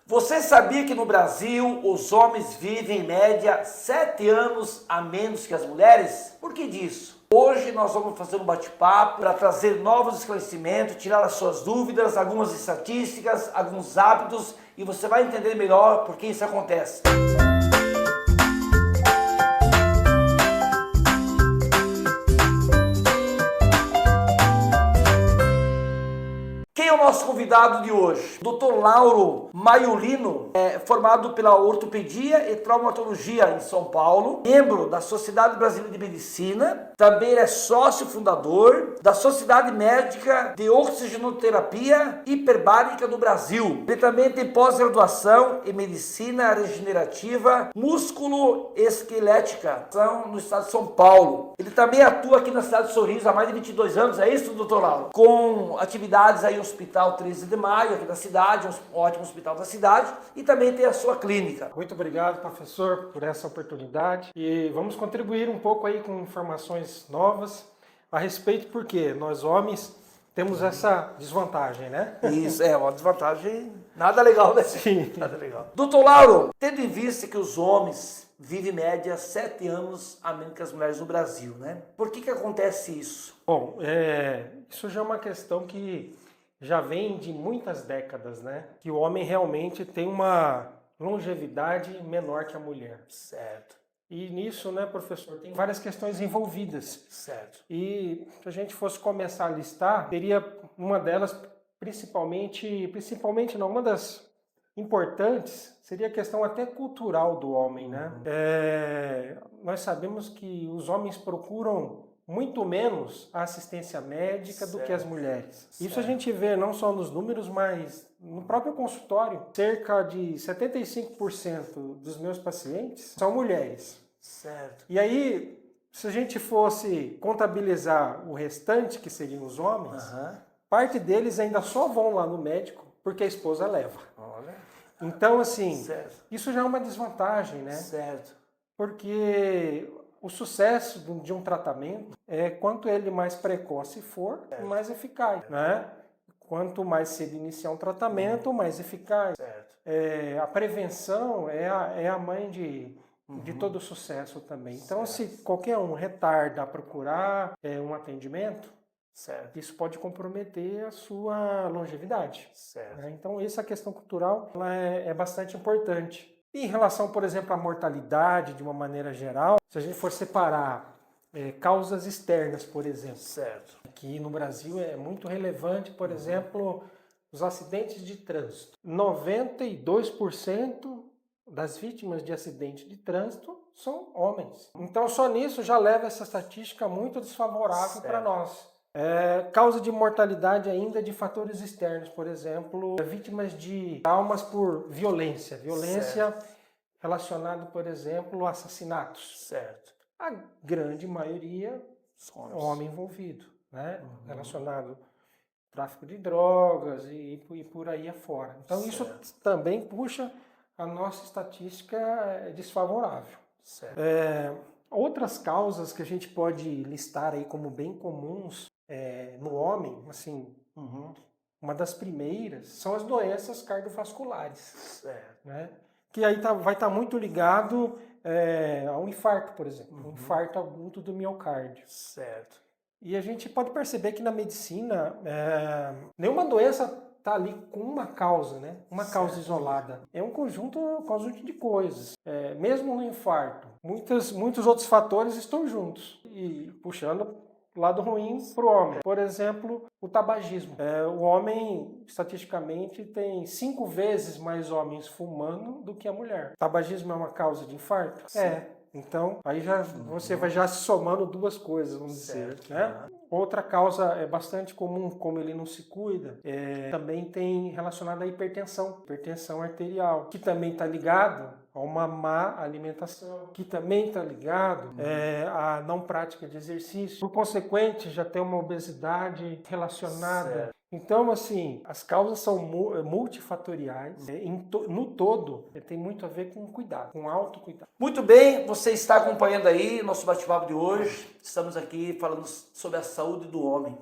Você sabia que no Brasil os homens vivem em média 7 anos a menos que as mulheres? Por que disso? Hoje nós vamos fazer um bate-papo para trazer novos esclarecimentos, tirar as suas dúvidas, algumas estatísticas, alguns hábitos e você vai entender melhor por que isso acontece. Quem é o nosso convidado de hoje? Dr. Lauro Maiolino, formado pela Ortopedia e Traumatologia em São Paulo, membro da Sociedade Brasileira de Medicina, também é sócio fundador da Sociedade Médica de Oxigenoterapia Hiperbárica do Brasil. Ele também tem pós-graduação em Medicina Regenerativa Músculo-Esquelética no estado de São Paulo. Ele também atua aqui na cidade de Sorriso há mais de 22 anos, é isso, doutor Lauro? Com atividades aí no Hospital 13 de Maio, aqui da cidade, um ótimo hospital da cidade, e também tem a sua clínica. Muito obrigado, professor, por essa oportunidade. E vamos contribuir um pouco aí com informações novas a respeito, porque nós homens temos essa desvantagem, né? Isso, é uma desvantagem nada legal, né? Sim. Nada legal. Doutor Lauro, tendo em vista que os homens vivem em média 7 anos a menos que as mulheres no Brasil, né? Por que acontece isso? Bom, isso já é uma questão que já vem de muitas décadas, né? Que o homem realmente tem uma longevidade menor que a mulher. Certo. E nisso, né, professor, tem várias questões envolvidas. Certo. E se a gente fosse começar a listar, teria uma delas, uma das importantes, seria a questão até cultural do homem, né? Nós sabemos que os homens procuram muito menos a assistência médica do que as mulheres. Certo. Isso a gente vê não só nos números, mas no próprio consultório. Cerca de 75% dos meus pacientes são mulheres. Certo. E aí, se a gente fosse contabilizar o restante, que seriam os homens, parte deles ainda só vão lá no médico porque a esposa leva. Olha. Então, assim, certo. Isso já é uma desvantagem, né? Certo. Porque o sucesso de um tratamento quanto ele mais precoce for, mais eficaz, né? Quanto mais cedo iniciar um tratamento, mais eficaz. A prevenção é a mãe de todo sucesso também. Então, se qualquer um retarda a procurar um atendimento, isso pode comprometer a sua longevidade. Né? Então, essa questão cultural ela é bastante importante. Em relação, por exemplo, à mortalidade, de uma maneira geral, se a gente for separar causas externas, por exemplo, aqui no Brasil é muito relevante, por exemplo, os acidentes de trânsito. 92% das vítimas de acidente de trânsito são homens. Então, só nisso já leva essa estatística muito desfavorável para nós. Causa de mortalidade ainda de fatores externos, por exemplo, vítimas de traumas por violência relacionada, por exemplo, a assassinatos. A grande maioria é homem envolvido, né? Relacionado ao tráfico de drogas e por aí afora. Então isso também puxa a nossa estatística desfavorável. Outras causas que a gente pode listar aí como bem comuns no homem, assim, uma das primeiras são as doenças cardiovasculares, né? Que aí vai estar muito ligado ao infarto, por exemplo, um infarto agudo do miocárdio. E a gente pode perceber que na medicina nenhuma doença está ali com uma causa, né? Uma causa isolada. É um conjunto de coisas. Mesmo no infarto, muitos outros fatores estão juntos e puxando lado ruim para o homem. Por exemplo, o tabagismo. O homem, estatisticamente, tem 5 vezes mais homens fumando do que a mulher. O tabagismo é uma causa de infarto? Então, aí você vai já se somando duas coisas, vamos dizer, né? Outra causa bastante comum, como ele não se cuida, também tem relacionada à hipertensão arterial, que também está ligado a uma má alimentação, que também está ligado à não prática de exercício. Por consequente, já tem uma obesidade relacionada. Então, assim, as causas são multifatoriais. No todo, tem muito a ver com cuidado, com autocuidado. Muito bem, você está acompanhando aí nosso bate-papo de hoje. Estamos aqui falando sobre a saúde do homem.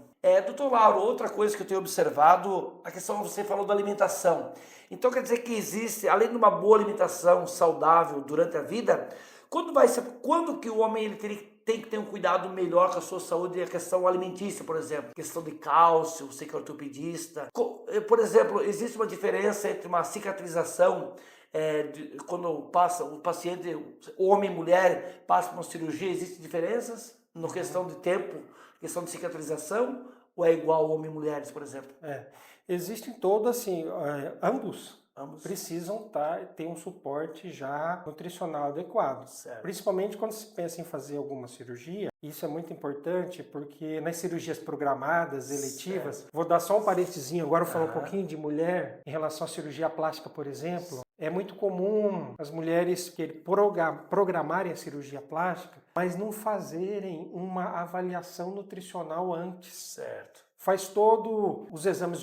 Doutor Lauro, outra coisa que eu tenho observado, a questão que você falou da alimentação. Então quer dizer que existe, além de uma boa alimentação saudável durante a vida, quando que o homem ele tem que ter um cuidado melhor com a sua saúde e a questão alimentícia, por exemplo, questão de cálcio, você que é ortopedista. Por exemplo, existe uma diferença entre uma cicatrização quando passa o paciente, homem e mulher, passa por uma cirurgia, existem diferenças na questão de tempo, questão de cicatrização, ou é igual homem e mulheres, por exemplo? Existem todas, assim, ambos precisam ter um suporte já nutricional adequado. Certo. Principalmente quando se pensa em fazer alguma cirurgia. Isso é muito importante porque nas cirurgias programadas, eletivas, certo. Vou dar só um parentezinho, agora eu vou falar um pouquinho de mulher, em relação à cirurgia plástica, por exemplo. É muito comum as mulheres programarem a cirurgia plástica, mas não fazerem uma avaliação nutricional antes. Certo. Faz todos os exames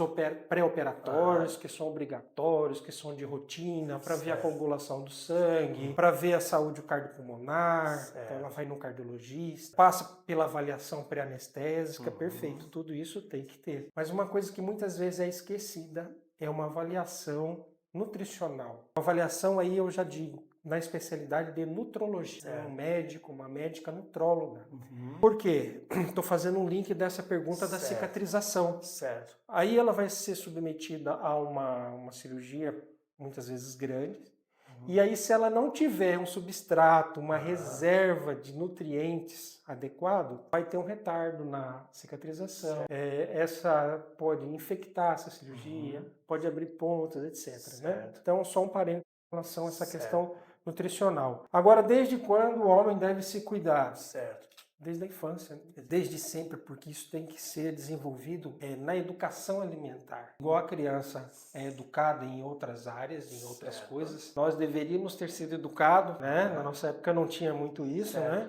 pré-operatórios, que são obrigatórios, que são de rotina, para ver a coagulação do sangue, para ver a saúde cardiopulmonar, então ela vai no cardiologista, passa pela avaliação pré-anestésica, perfeito, tudo isso tem que ter. Mas uma coisa que muitas vezes é esquecida é uma avaliação nutricional. Uma avaliação aí, eu já digo, na especialidade de nutrologia, um médico, uma médica nutróloga. Por quê? Estou fazendo um link dessa pergunta da cicatrização. Certo. Aí ela vai ser submetida a uma cirurgia, muitas vezes grande, e aí se ela não tiver um substrato, uma reserva de nutrientes adequado, vai ter um retardo na cicatrização. Essa pode infectar essa cirurgia, pode abrir pontas, etc. Né? Então, só um parênteses em relação a essa questão nutricional. Agora, desde quando o homem deve se cuidar? Certo. Desde a infância, desde sempre, porque isso tem que ser desenvolvido na educação alimentar. Igual a criança é educada em outras áreas, em outras coisas, nós deveríamos ter sido educados, né? Na nossa época não tinha muito isso, né?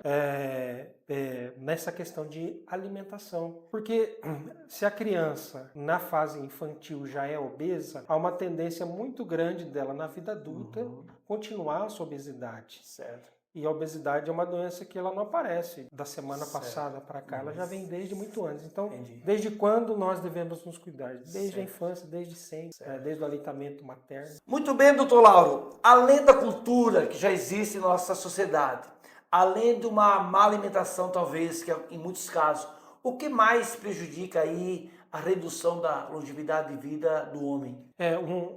Nessa questão de alimentação. Porque se a criança, na fase infantil, já é obesa, há uma tendência muito grande dela, na vida adulta, continuar a sua obesidade. Certo. E a obesidade é uma doença que ela não aparece da semana passada para cá, ela já vem desde muito antes. Então, desde quando nós devemos nos cuidar? Desde a infância, desde sempre, desde o aleitamento materno. Muito bem, doutor Lauro. Além da cultura que já existe em nossa sociedade, além de uma má alimentação, talvez, que em muitos casos, o que mais prejudica aí a redução da longevidade de vida do homem?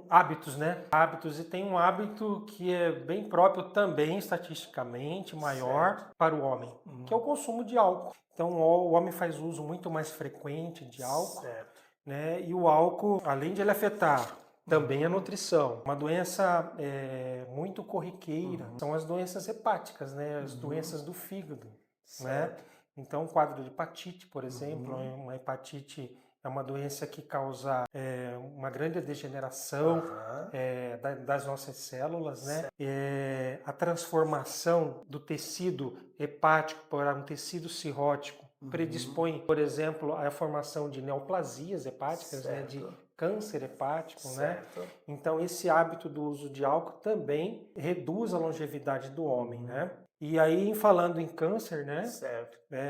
Hábitos, né? Hábitos, e tem um hábito que é bem próprio também, estatisticamente, maior para o homem, que é o consumo de álcool. Então, o homem faz uso muito mais frequente de álcool, né? E o álcool, além de ele afetar também a nutrição, uma doença muito corriqueira, são as doenças hepáticas, né? As doenças do fígado, né? Então, o quadro de hepatite, por exemplo, uma hepatite é uma doença que causa uma grande degeneração das nossas células, né? A transformação do tecido hepático para um tecido cirrótico predispõe, por exemplo, à formação de neoplasias hepáticas, né? De câncer hepático, né? Então, esse hábito do uso de álcool também reduz a longevidade do homem, né? E aí, falando em câncer, né?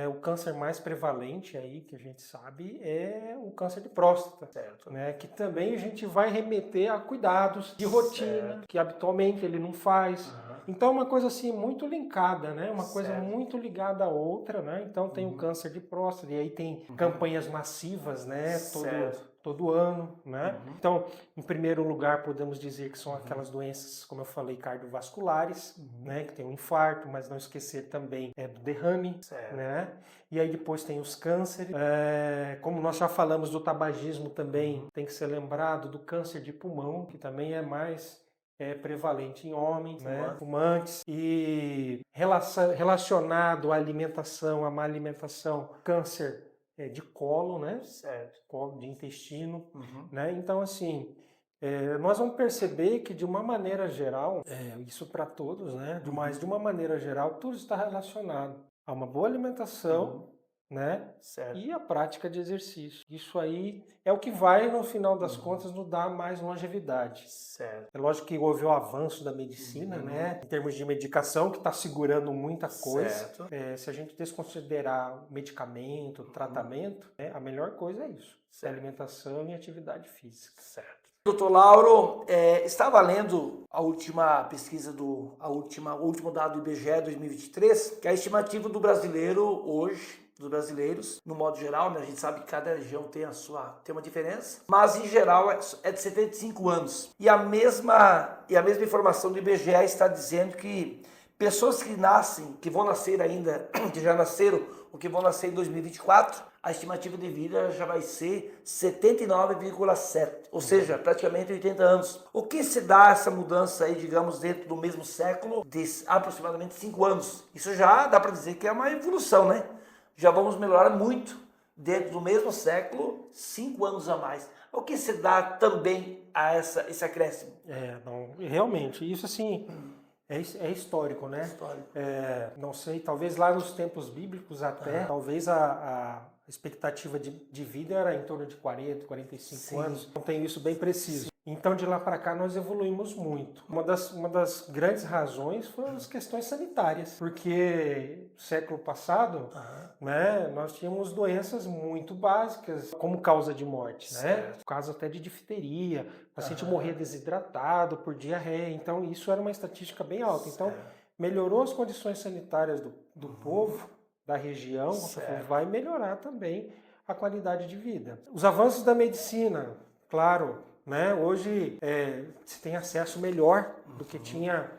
O câncer mais prevalente aí, que a gente sabe, é o câncer de próstata, né? Que também a gente vai remeter a cuidados de rotina, que habitualmente ele não faz. Então, é uma coisa assim, muito linkada, né? Uma coisa muito ligada à outra, né? Então, tem o câncer de próstata, e aí tem campanhas massivas, né? Todo ano, né? Então, em primeiro lugar, podemos dizer que são aquelas doenças, como eu falei, cardiovasculares, né? Que tem o infarto, mas não esquecer também do derrame, né? E aí depois tem os cânceres. Como nós já falamos do tabagismo também, tem que ser lembrado do câncer de pulmão, que também é mais prevalente em homens, né? Fumantes. E relacionado à alimentação, à má alimentação, câncer de colo, né? Colo, de intestino, né? Então, assim, nós vamos perceber que, de uma maneira geral, isso para todos, né? Mas de uma maneira geral, tudo está relacionado a uma boa alimentação né? Certo. E a prática de exercício. Isso aí é o que vai, no final das contas, nos dar mais longevidade. Certo. É lógico que houve o avanço da medicina, né? Em termos de medicação, que está segurando muita coisa. Certo. Se a gente desconsiderar medicamento, tratamento, né, a melhor coisa é isso. É alimentação e atividade física. Certo. Doutor Lauro, estava lendo a última pesquisa o último dado do IBGE 2023, que é a estimativa do brasileiro hoje, dos brasileiros, no modo geral, né? A gente sabe que cada região tem uma diferença, mas em geral é de 75 anos. E a mesma informação do IBGE está dizendo que pessoas que vão nascer ainda, que já nasceram ou que vão nascer em 2024, a estimativa de vida já vai ser 79,7, ou seja, praticamente 80 anos. O que se dá essa mudança aí, digamos, dentro do mesmo século, de aproximadamente 5 anos? Isso já dá para dizer que é uma evolução, né? Já vamos melhorar muito dentro do mesmo século, 5 anos a mais. O que se dá também a esse acréscimo? Não, realmente, isso assim... É histórico, né? Histórico. Não sei, talvez lá nos tempos bíblicos até, talvez a expectativa de vida era em torno de 40, 45 anos. Não tenho isso bem preciso. Então, de lá para cá, nós evoluímos muito. Uma das grandes razões foram as questões sanitárias, porque no século passado, né, nós tínhamos doenças muito básicas como causa de morte, né? Caso até de difteria, o paciente morria desidratado por diarreia, então isso era uma estatística bem alta. Então, melhorou as condições sanitárias do povo, da região, vai melhorar também a qualidade de vida. Os avanços da medicina, claro, né? Hoje se tem acesso melhor do que tinha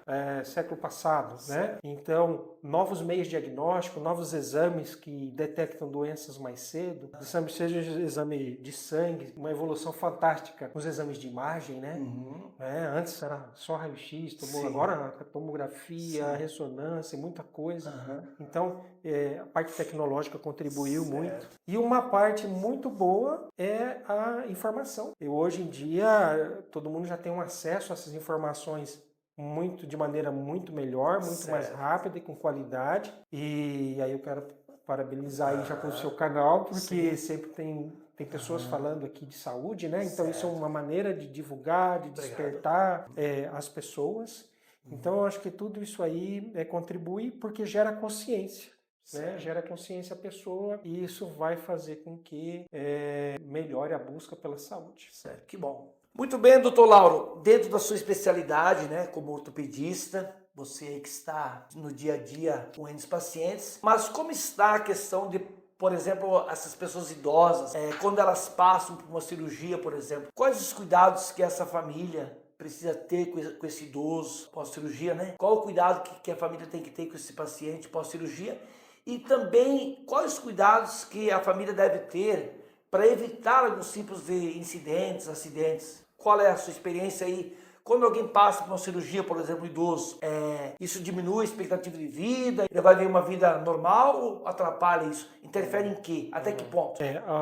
século passado, né? Então, novos meios de diagnóstico, novos exames que detectam doenças mais cedo, seja exame de sangue, uma evolução fantástica nos exames de imagem, né? Antes era só raio-x, agora a tomografia, a ressonância, muita coisa. Então, a parte tecnológica contribuiu muito. E uma parte muito boa é a informação. E hoje em dia, todo mundo já tem um acesso a essas informações de maneira muito melhor, muito mais rápida e com qualidade. E aí eu quero parabenizar aí já pelo seu canal, porque sempre tem pessoas falando aqui de saúde, né? Então isso é uma maneira de divulgar, de despertar as pessoas. Então eu acho que tudo isso aí contribui porque gera consciência. Né? Gera consciência à pessoa e isso vai fazer com que melhore a busca pela saúde. Certo, que bom. Muito bem, doutor Lauro, dentro da sua especialidade, né, como ortopedista, você aí que está no dia a dia com esses pacientes, mas como está a questão de, por exemplo, essas pessoas idosas, quando elas passam por uma cirurgia, por exemplo, quais os cuidados que essa família precisa ter com esse idoso pós-cirurgia, né? Qual o cuidado que a família tem que ter com esse paciente pós-cirurgia? E também quais os cuidados que a família deve ter para evitar alguns tipos de incidentes, acidentes. Qual é a sua experiência aí? Quando alguém passa por uma cirurgia, por exemplo, idoso, isso diminui a expectativa de vida? Ele vai ver uma vida normal ou atrapalha isso? Interfere em quê? Até que ponto?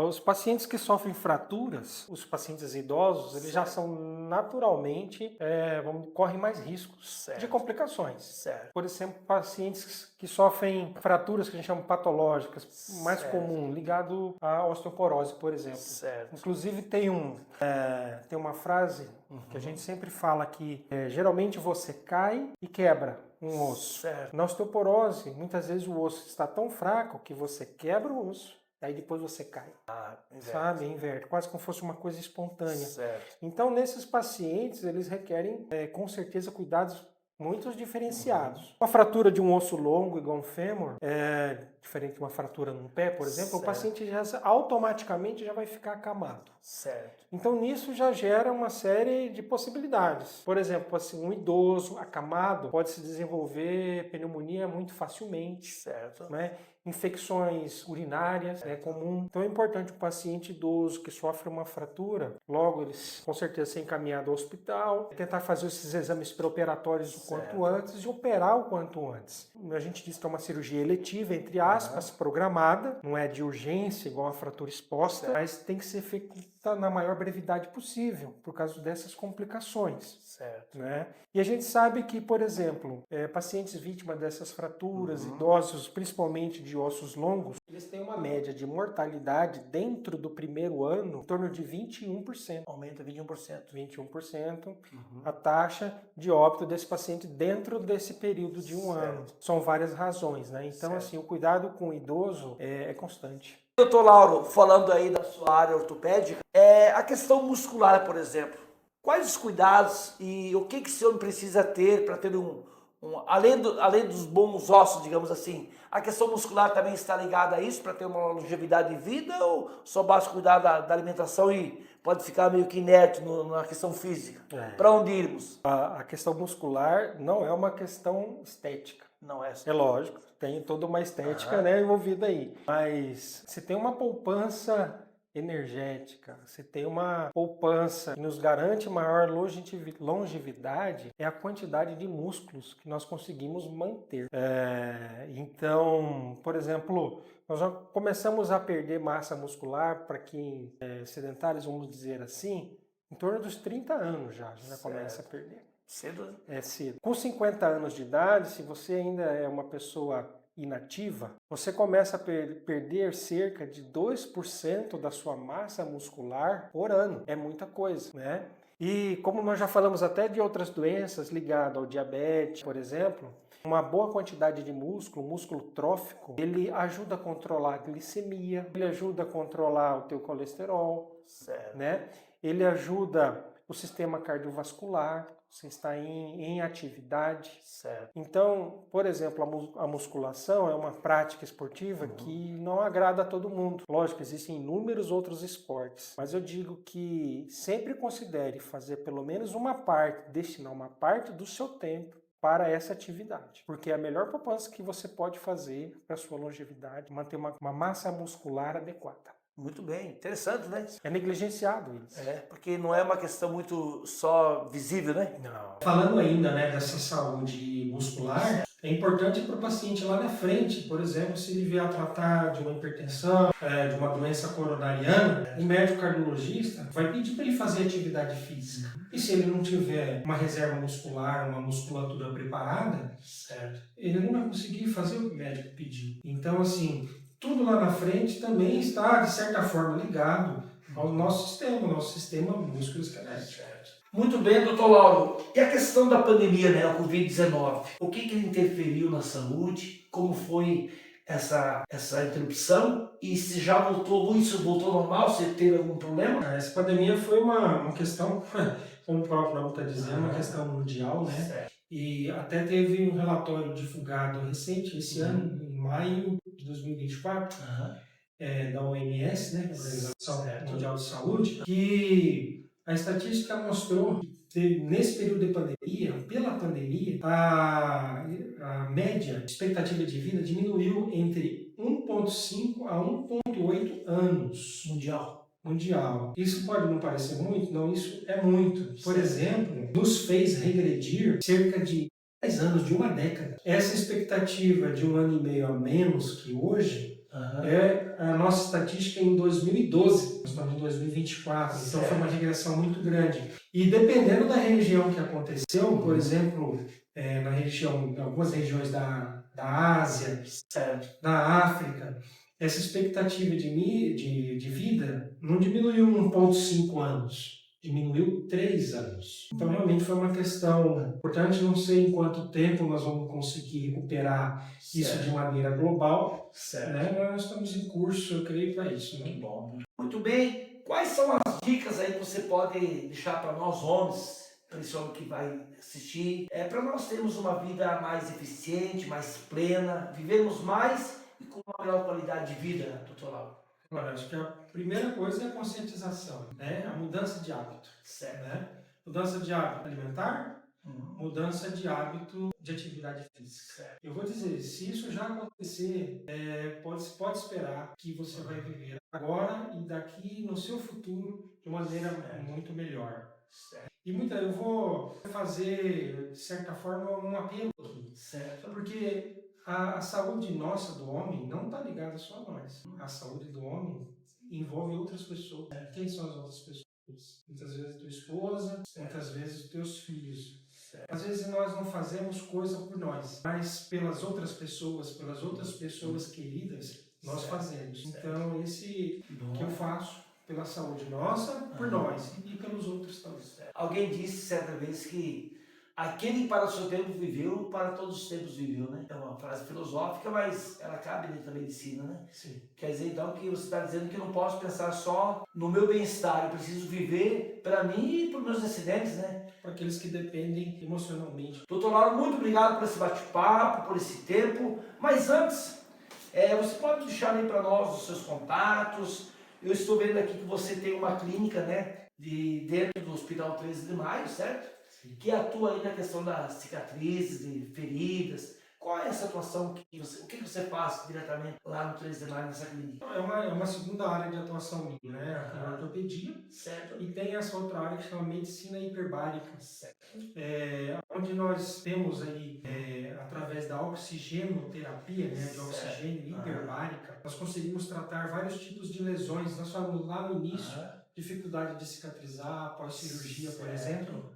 Os pacientes que sofrem fraturas, os pacientes idosos, eles já são naturalmente, correm mais riscos de complicações. Por exemplo, pacientes que sofrem fraturas que a gente chama patológicas, mais comum, ligado à osteoporose, por exemplo. Inclusive tem uma frase que a gente sempre fala que geralmente você cai e quebra um osso. Na osteoporose, muitas vezes o osso está tão fraco que você quebra o osso, aí depois você cai. Inverte, quase como fosse uma coisa espontânea. Então, nesses pacientes, eles requerem, com certeza, cuidados muito diferenciados. Uma fratura de um osso longo, igual um fêmur, diferente de uma fratura num pé, por exemplo, o paciente automaticamente já vai ficar acamado. Então, nisso já gera uma série de possibilidades. Por exemplo, assim, um idoso acamado pode se desenvolver pneumonia muito facilmente. Né? Infecções urinárias é comum. Então é importante o paciente idoso que sofre uma fratura, logo eles com certeza ser encaminhado ao hospital, tentar fazer esses exames pré-operatórios o quanto antes e operar o quanto antes. A gente diz que é uma cirurgia eletiva, entre aspas, programada, não é de urgência igual a fratura exposta, mas tem que ser feita na maior brevidade possível, por causa dessas complicações. Né? E a gente sabe que, por exemplo, pacientes vítimas dessas fraturas, idosos, principalmente de de ossos longos, eles têm uma média de mortalidade dentro do primeiro ano em torno de 21%. Aumenta 21%. 21% a taxa de óbito desse paciente dentro desse período de um ano. São várias razões, né? Então, assim, o cuidado com o idoso é constante. Doutor Lauro, falando aí da sua área ortopédica, a questão muscular, por exemplo. Quais os cuidados e o que o senhor precisa ter para ter além dos bons ossos, digamos assim, a questão muscular também está ligada a isso para ter uma longevidade de vida ou só basta cuidar da alimentação e pode ficar meio que inerte na questão física? Para onde irmos? A questão muscular não é uma questão estética. Não é. É lógico, tem toda uma estética, né, envolvida aí. Mas se tem uma poupança energética, se tem uma poupança que nos garante maior longevidade, é a quantidade de músculos que nós conseguimos manter. Então, por exemplo, nós já começamos a perder massa muscular para quem é sedentários, vamos dizer assim, em torno dos 30 anos já começa a perder. Cedo? É cedo. Com 50 anos de idade, se você ainda é uma pessoa inativa, você começa a perder cerca de 2% da sua massa muscular por ano. É muita coisa, né? E como nós já falamos até de outras doenças ligadas ao diabetes, por exemplo, uma boa quantidade de músculo trófico, ele ajuda a controlar a glicemia, ele ajuda a controlar o teu colesterol, né? Ele ajuda o sistema cardiovascular, você está em atividade. Certo. Então, por exemplo, a musculação é uma prática esportiva que não agrada a todo mundo. Lógico, existem inúmeros outros esportes, mas eu digo que sempre considere fazer pelo menos uma parte, destinar uma parte do seu tempo para essa atividade, porque é a melhor poupança que você pode fazer para a sua longevidade, manter uma massa muscular adequada. Muito bem, interessante, né? É negligenciado isso. Porque não é uma questão muito só visível, né? Não. Falando ainda, né, dessa saúde muscular, é importante para o paciente lá na frente, por exemplo, se ele vier a tratar de uma hipertensão, de uma doença coronariana, o médico cardiologista vai pedir para ele fazer atividade física. E se ele não tiver uma reserva muscular, uma musculatura preparada, ele não vai conseguir fazer o que o médico pediu. Então, assim, tudo lá na frente também está, de certa forma, ligado ao nosso sistema músculo-esquelético. Muito bem, doutor Lauro. E a questão da pandemia, né, o Covid-19? O que ele interferiu na saúde? Como foi essa interrupção? E se já isso voltou normal? Você teve algum problema? Essa pandemia foi uma questão, como o próprio nome está dizendo, uma questão mundial, né? Certo. E até teve um relatório divulgado recente, esse ano, em maio de 2024, da OMS, né, Organização Mundial de Saúde, que a estatística mostrou que nesse período de pandemia, pela pandemia, a média de expectativa de vida diminuiu entre 1,5 a 1,8 anos. Mundial. Isso pode não parecer muito? Não, isso é muito. Por exemplo, nos fez regredir cerca de 10 anos, de uma década. Essa expectativa de 1 ano e meio a menos que hoje é a nossa estatística em 2012. Nós estamos em 2024, então foi uma regressão muito grande. E dependendo da região que aconteceu, por exemplo, em algumas regiões da Ásia, da África, essa expectativa de vida não diminuiu 1,5 anos, diminuiu 3 anos. Então, realmente foi uma questão importante. Não sei em quanto tempo nós vamos conseguir recuperar isso de maneira global. Né? Nós estamos em curso, eu creio, para isso. Né? Bom. Muito bem. Quais são as dicas aí que você pode deixar para nós homens, principalmente que vai assistir, para nós termos uma vida mais eficiente, mais plena, vivermos mais e com uma melhor qualidade de vida, doutor Lauro? Olha, acho que a primeira coisa é a conscientização, né? A mudança de hábito. Né? Mudança de hábito alimentar, mudança de hábito de atividade física. Eu vou dizer, se isso já acontecer, pode esperar que você vai viver agora e daqui no seu futuro de maneira muito melhor. E eu vou fazer, de certa forma, um apelo aqui. Porque a saúde nossa, do homem, não está ligada só a nós. A saúde do homem envolve outras pessoas. Quem são as outras pessoas? Muitas vezes tua esposa, muitas vezes os teus filhos. Às vezes nós não fazemos coisa por nós, mas pelas outras pessoas queridas, nós fazemos. Então, esse que eu faço pela saúde nossa, por nós e pelos outros também. Alguém disse certa vez que aquele que para o seu tempo viveu, para todos os tempos viveu, né? É uma frase filosófica, mas ela cabe dentro da medicina, né? Sim. Quer dizer, então, que você está dizendo que eu não posso pensar só no meu bem-estar, eu preciso viver para mim e para os meus descendentes, né? Para aqueles que dependem emocionalmente. Doutor Lauro, muito obrigado por esse bate-papo, por esse tempo, mas antes, você pode deixar aí para nós os seus contatos. Eu estou vendo aqui que você tem uma clínica, né, dentro do Hospital 13 de Maio, certo? Sim. Que atua aí na questão das cicatrizes, de feridas. Qual é essa atuação o que você faz diretamente lá no 13 de Maio, nessa clínica? É uma segunda área de atuação minha, né? A ortopedia. Certo. E tem essa outra área que chama medicina hiperbárica. Certo. Onde nós temos aí, através da oxigenoterapia, né, de oxigênio hiperbárica, nós conseguimos tratar vários tipos de lesões. Nós falamos lá no início, dificuldade de cicatrizar após cirurgia, por exemplo,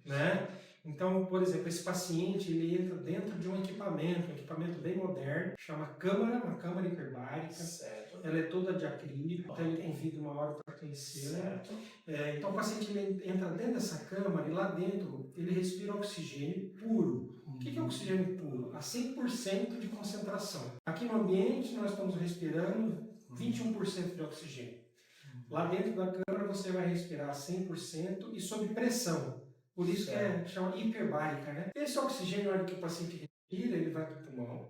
né? Então, por exemplo, esse paciente ele entra dentro de um equipamento bem moderno, chama uma câmara hiperbárica. Certo. Ela é toda de acrílico, então ele convida uma hora para conhecê-la. Certo. Então o paciente ele entra dentro dessa câmara e lá dentro ele respira oxigênio puro. O que é oxigênio puro? A 100% de concentração. Aqui no ambiente nós estamos respirando 21% de oxigênio. Lá dentro da câmara você vai respirar 100% e sob pressão. Por isso que chama hiperbárica, né? Esse oxigênio, na hora que o paciente respira, ele vai para o pulmão,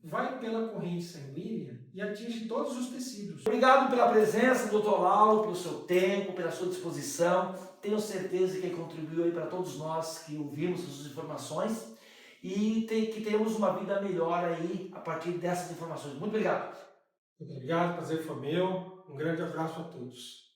vai pela corrente sanguínea e atinge todos os tecidos. Obrigado pela presença, doutor Lauro, pelo seu tempo, pela sua disposição. Tenho certeza que contribuiu aí para todos nós que ouvimos as suas informações e que temos uma vida melhor aí a partir dessas informações. Muito obrigado. Muito obrigado, prazer foi meu. Um grande abraço a todos.